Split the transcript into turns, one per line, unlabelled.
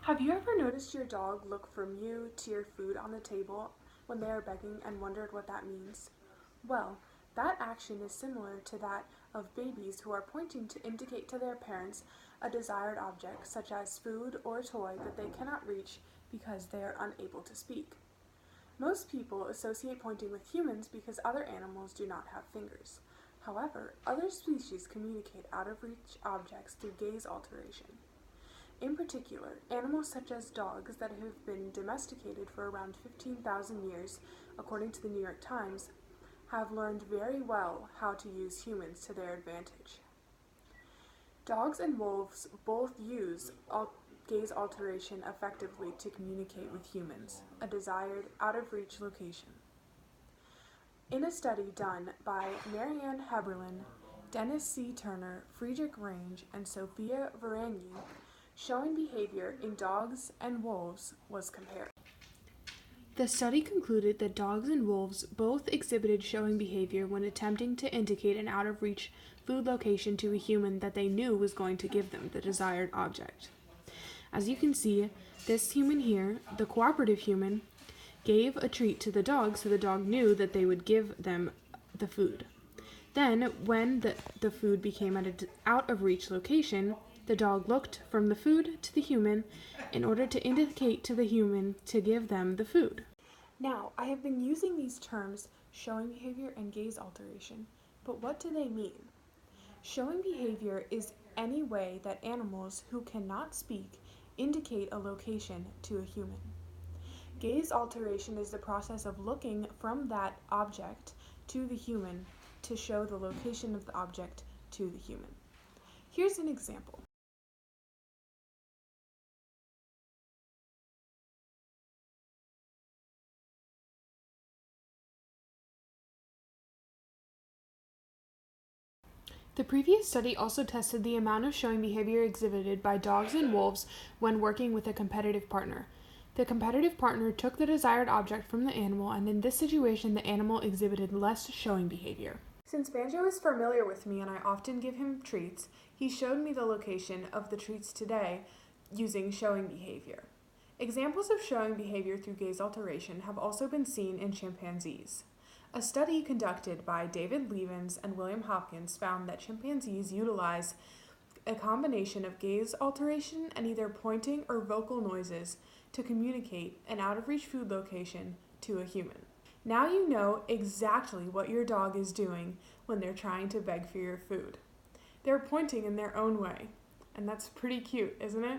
Have you ever noticed your dog look from you to your food on the table when they are begging and wondered what that means? Well, that action is similar to that of babies who are pointing to indicate to their parents a desired object, such as food or a toy that they cannot reach because they are unable to speak. Most people associate pointing with humans because other animals do not have fingers. However, other species communicate out of reach objects through gaze alteration. In particular, animals such as dogs that have been domesticated for around 15,000 years, according to the New York Times, have learned very well how to use humans to their advantage. Dogs and wolves both use gaze alteration effectively to communicate with humans, a desired, out-of-reach location. In a study done by Marianne Heberlin, Dennis C. Turner, Friedrich Range, and Sophia Varagny, showing behavior in dogs and wolves was compared. The study concluded that dogs and wolves both exhibited showing behavior when attempting to indicate an out-of-reach food location to a human that they knew was going to give them the desired object. As you can see, this human here, the cooperative human, gave a treat to the dog so the dog knew that they would give them the food. Then, when the food became at an out-of-reach location, the dog looked from the food to the human in order to indicate to the human to give them the food. Now, I have been using these terms, showing behavior and gaze alteration, but what do they mean? Showing behavior is any way that animals who cannot speak indicate a location to a human. Gaze alteration is the process of looking from that object to the human to show the location of the object to the human. Here's an example. The previous study also tested the amount of showing behavior exhibited by dogs and wolves when working with a competitive partner. The competitive partner took the desired object from the animal, and in this situation, the animal exhibited less showing behavior. Since Banjo is familiar with me and I often give him treats, he showed me the location of the treats today using showing behavior. Examples of showing behavior through gaze alteration have also been seen in chimpanzees. A study conducted by David Levins and William Hopkins found that chimpanzees utilize a combination of gaze alteration and either pointing or vocal noises to communicate an out-of-reach food location to a human. Now you know exactly what your dog is doing when they're trying to beg for your food. They're pointing in their own way, and that's pretty cute, isn't it?